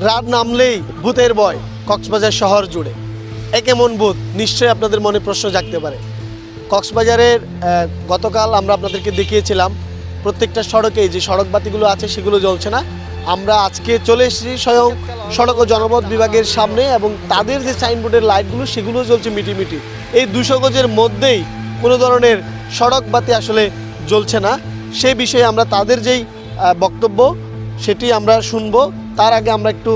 রাত নামলেই ভূতের ভয় কক্সবাজার শহর জুড়ে। এ কেমন ভূত? নিশ্চয়ই আপনাদের মনে প্রশ্ন জাগতে পারে। কক্সবাজারের গতকাল আমরা আপনাদেরকে দেখিয়েছিলাম প্রত্যেকটা সড়কেই যে সড়ক বাতিগুলো আছে সেগুলো জ্বলছে না। আমরা আজকে চলে এসেছি স্বয়ং সড়ক ও জনপথ বিভাগের সামনে এবং তাদের যে সাইনবোর্ডের লাইটগুলো সেগুলো জ্বলছে মিটিমিটি। এই 200 গজের মধ্যেই কোনো ধরনের সড়ক বাতি আসলে জ্বলছে না। সেই বিষয়ে আমরা তাদের যেই বক্তব্য সেটি আমরা শুনবো। তার আগে আমরা একটু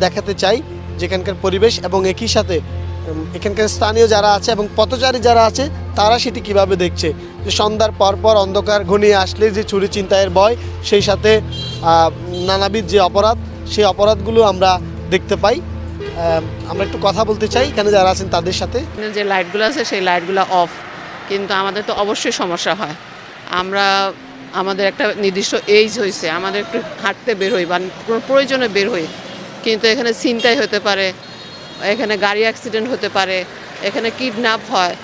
দেখাতে চাই যেখানকার পরিবেশ এবং একই সাথে এখানকার স্থানীয় যারা আছে এবং পথচারী যারা আছে তারা সেটি কিভাবে দেখছে। যে সন্ধ্যার পরপর অন্ধকার ঘনিয়ে আসলে যে চুরি ছিনতাইয়ের ভয়, সেই সাথে নানাবিধ যে অপরাধ, সেই অপরাধগুলো আমরা দেখতে পাই। আমরা একটু কথা বলতে চাই এখানে যারা আছেন তাদের সাথে। যে লাইটগুলো আছে সেই লাইটগুলো অফ, কিন্তু আমাদের তো অবশ্যই সমস্যা হয়। আমাদের একটা নির্দিষ্ট এজ হয়েছে, আমাদের একটু হাঁটতে বের হই বা কোনো প্রয়োজনে বের হই, কিন্তু এখানে ছিনতাই হতে পারে, এখানে গাড়ি অ্যাক্সিডেন্ট হতে পারে, এখানে কিডন্যাপ হয়,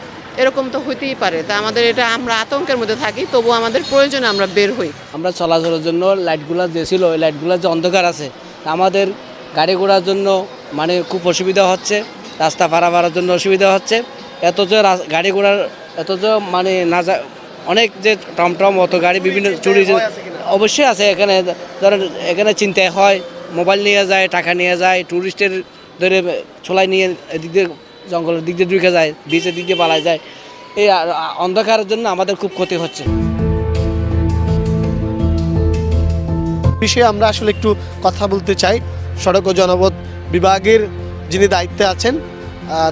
এরকম তো হইতেই পারে। তা আমাদের এটা আমরা আতঙ্কের মধ্যে থাকি, তবু আমাদের প্রয়োজনে আমরা বের হই। আমরা চলাচলের জন্য লাইটগুলো যে ছিল ওই লাইটগুলো যে অন্ধকার আছে, আমাদের গাড়ি ঘোড়ার জন্য মানে খুব অসুবিধা হচ্ছে, রাস্তা পারাপারের জন্য অসুবিধা হচ্ছে। এতজ গাড়ি ঘোড়ার এতজ মানে না অনেক যে টমটম অত গাড়ি বিভিন্ন চুরি অবশ্যই আছে। এখানে ধরেন এখানে চিন্তায় হয়, মোবাইল নিয়ে যায়, টাকা নিয়ে যায়, ট্যুরিস্টের ধরে ছোলাই নিয়ে এদিক দিয়ে জঙ্গলের দিক দিয়ে ঢুকে যায়, বিচের দিক দিয়ে পালায় যায়। এই অন্ধকারের জন্য আমাদের খুব ক্ষতি হচ্ছে। বিষয়ে আমরা আসলে একটু কথা বলতে চাই সড়ক ও জনপথ বিভাগের যিনি দায়িত্বে আছেন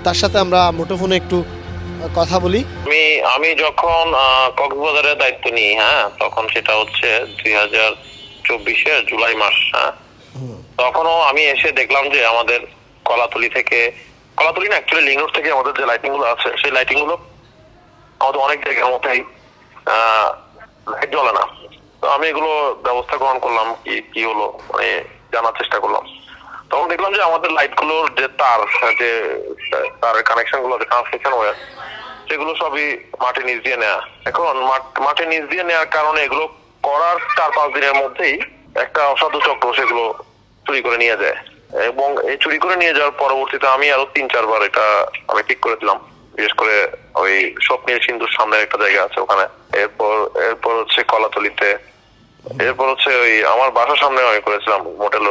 তার সাথে আমরা মুঠোফোনে একটু কথা বলি। আমি যখন কক্সবাজারের দায়িত্ব নিই, তখন সেটা হচ্ছে 2024 জুলাই মাস। তখনও আমি এসে দেখলাম যে আমাদের কলাতলি না, অ্যাকচুয়ালি লিং রোড থেকে আমাদের যে লাইটিং গুলো আছে সেই লাইটিং গুলো আমাদের অনেক জায়গার মধ্যেই লাইট জ্বলে না। তো আমি এগুলো ব্যবস্থা গ্রহণ করলাম, কি হলো মানে জানার চেষ্টা করলাম। তখন দেখলাম যে আমাদের লাইট গুলোর যে তারের কানেকশন গুলো, ট্রান্সমিশন ওয়্যার, সেগুলো সবই মাটির নিচ দিয়ে নেওয়া। এখন মাটির নিচ দিয়ে নেওয়ার কারণে এগুলো করার 4-5 দিনের মধ্যেই একটা অসাধু চক্র সেগুলো চুরি করে নিয়ে যায়। এবং এই চুরি করে নিয়ে যাওয়ার পরবর্তীতে আমি আরো 3-4 বার এটা আমি ঠিক করে দিলাম, বিশেষ করে ওই স্বপ্নের সিন্ধুর সামনে একটা জায়গা আছে ওখানে, এরপর হচ্ছে কলাতলিতে, এরপর হচ্ছে ওই আমার বাসার সামনে আমি করেছিলাম হোটেল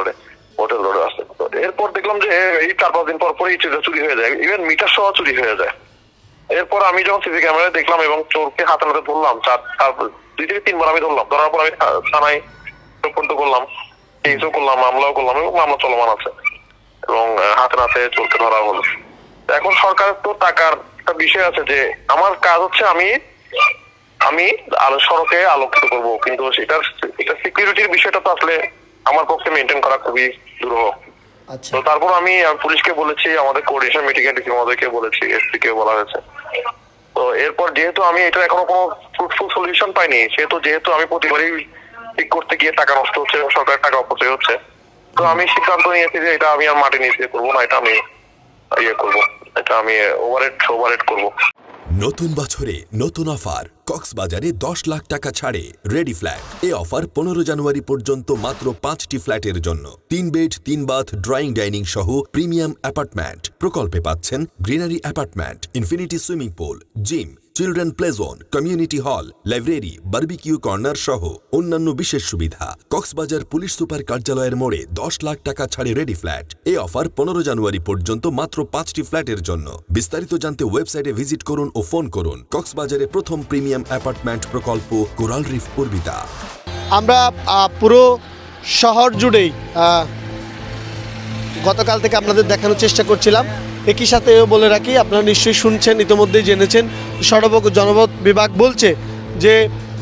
রোডে আছে। এরপর দেখলাম যে এই 4-5 দিন পর পরই চুরি হয়ে যায়, ইভেন মিটার সহ চুরি হয়ে যায়। এরপর আমি যখন সিসি ক্যামেরায় দেখলাম এবং চোরকে হাতে নাতে ধরলাম, 2-3 বার আমি ধরলাম, ধরার পর আমি থানায় পর্যন্ত করলাম, কেসও করলাম, মামলাও করলাম এবং মামলা চলমান আছে এবং হাতে নাতে চোরকে ধরা হলো। এখন সরকারের তো টাকার একটা বিষয় আছে যে আমার কাজ হচ্ছে আমি সড়কে আলোকিত করবো, কিন্তু এটা সিকিউরিটির বিষয়টা তো আসলে আমার পক্ষে মেনটেন করা খুবই দুরূহ। তো তারপর আমি পুলিশকে বলেছি, আমাদের কোঅর্ডিনেশন মিটিং এ ডিসি মহোদয়কে বলেছি, এসপি কে বলা হয়েছে। তো এরপর যেহেতু আমি এটা এখনো কোনো ফ্রুটফুল সলিউশন পাইনি, যেহেতু আমি প্রতিবারই ঠিক করতে গিয়ে টাকা নষ্ট হচ্ছে এবং সরকারের টাকা অপচয় হচ্ছে, তো আমি সিদ্ধান্ত নিয়েছি যে এটা আমি আর মাটি নিচে করবো না, এটা আমি করবো, এটা আমি ওভারহেড করবো। নতুন বছরে নতুন অফার, কক্সবাজারে 10 লাখ টাকা ছাড়ে রেডি ফ্ল্যাট। এই অফার 15 জানুয়ারি পর্যন্ত মাত্র 5টি ফ্ল্যাটের জন্য। 3 বেড 3 বাথ ড্রয়িং ডাইনিং সহ প্রিমিয়াম অ্যাপার্টমেন্ট প্রকল্পে পাচ্ছেন greenery apartment, infinity swimming pool, gym, children play zone, community hall, library, barbecue corner সহ অন্যান্য বিশেষ সুবিধা। কক্সবাজার পুলিশ সুপার কার্যালয়ের মোড়ে 10 লাখ টাকা ছাড়ে রেডি ফ্ল্যাট। এই অফার 15 জানুয়ারি পর্যন্ত মাত্র 5টি ফ্ল্যাটের জন্য। বিস্তারিত জানতে ওয়েবসাইটে ভিজিট করুন ও ফোন করুন। কক্সবাজারে প্রথম প্রিমিয়াম অ্যাপার্টমেন্ট প্রকল্প কোরাল রিফ পূর্বিতা। আমরা পুরো শহর জুড়েই গতকাল থেকে আপনাদের দেখানোর চেষ্টা করছিলাম। একই সাথে বলে রাখি, আপনারা নিশ্চয়ই শুনছেন, ইতিমধ্যেই জেনেছেন, সড়ক ও জনপথ বিভাগ বলছে যে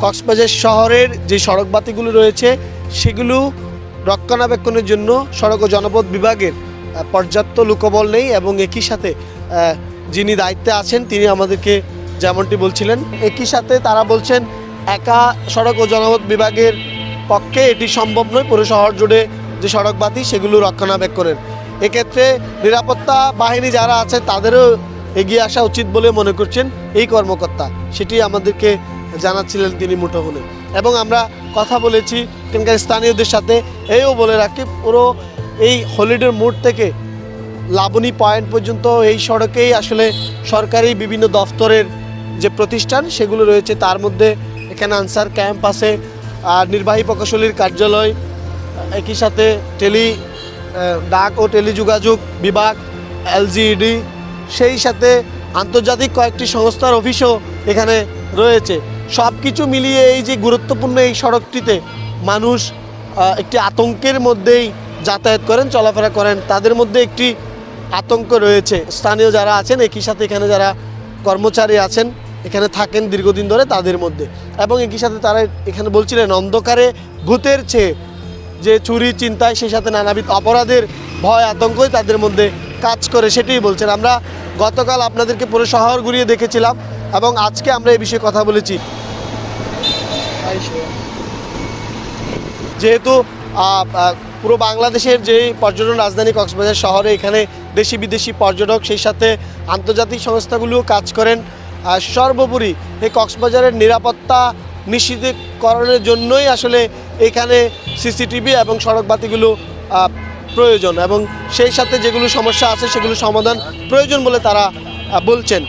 কক্সবাজার শহরের যে সড়ক বাতিগুলো রয়েছে সেগুলো রক্ষণাবেক্ষণের জন্য সড়ক ও জনপথ বিভাগের পর্যাপ্ত লোকবল নেই। এবং একই সাথে যিনি দায়িত্বে আছেন তিনি আমাদেরকে যেমনটি বলছিলেন, একই সাথে তারা বলছেন একা সড়ক ও জনপথ বিভাগের পক্ষে এটি সম্ভব নয় পুরো শহর জুড়ে যে সড়ক বাতি সেগুলো রক্ষণাবেক্ষণের। এক্ষেত্রে নিরাপত্তা বাহিনী যারা আছে তাদেরও এগিয়ে আসা উচিত বলে মনে করছেন এই কর্মকর্তা, সেটি আমাদেরকে জানাচ্ছিলেন তিনি মুঠোফোনে। এবং আমরা কথা বলেছি এখানকার স্থানীয়দের সাথে, এও বলে রাখি পুরো এই হলিডে মোড় থেকে লাবণী পয়েন্ট পর্যন্ত এই সড়কেই আসলে সরকারি বিভিন্ন দফতরের যে প্রতিষ্ঠান সেগুলো রয়েছে। তার মধ্যে এখানে আনসার ক্যাম্প আছে, নির্বাহী প্রকৌশলীর কার্যালয়, একই সাথে ডাক ও টেলিযোগাযোগ বিভাগ, এলজিইডি, সেই সাথে আন্তর্জাতিক কয়েকটি সংস্থার অফিসও এখানে রয়েছে। সব কিছু মিলিয়ে এই যে গুরুত্বপূর্ণ এই সড়কটিতে মানুষ একটি আতঙ্কের মধ্যেই যাতায়াত করেন, চলাফেরা করেন। তাদের মধ্যে একটি আতঙ্ক রয়েছে স্থানীয় যারা আছেন, একই সাথে এখানে যারা কর্মচারী আছেন, এখানে থাকেন দীর্ঘদিন ধরে, তাদের মধ্যে। এবং একই সাথে তারা এখানে বলছিলেন অন্ধকারে ভূতের চেয়ে যে চুরি চিন্তায়, সেই সাথে নানাবিধ অপরাধের ভয় আতঙ্কই তাদের মধ্যে কাজ করে, সেটাই বলছেন। আমরা গতকাল আপনাদেরকে পুরো শহর ঘুরিয়ে দেখেছিলাম এবং আজকে আমরা এই বিষয়ে কথা বলেছি। যেহেতু পুরো বাংলাদেশের যে পর্যটন রাজধানী কক্সবাজার শহরে, এখানে দেশি বিদেশি পর্যটক, সেই সাথে আন্তর্জাতিক সংস্থাগুলোও কাজ করেন। সর্বোপরি এই কক্সবাজারের নিরাপত্তা নিশ্চিতকরণের জন্যই আসলে এখানে সিসিটিভি এবং সড়কবাতিগুলো প্রয়োজন, এবং সেই সাথে যেগুলো সমস্যা আছে সেগুলো সমাধান প্রয়োজন বলে তারা বলছেন।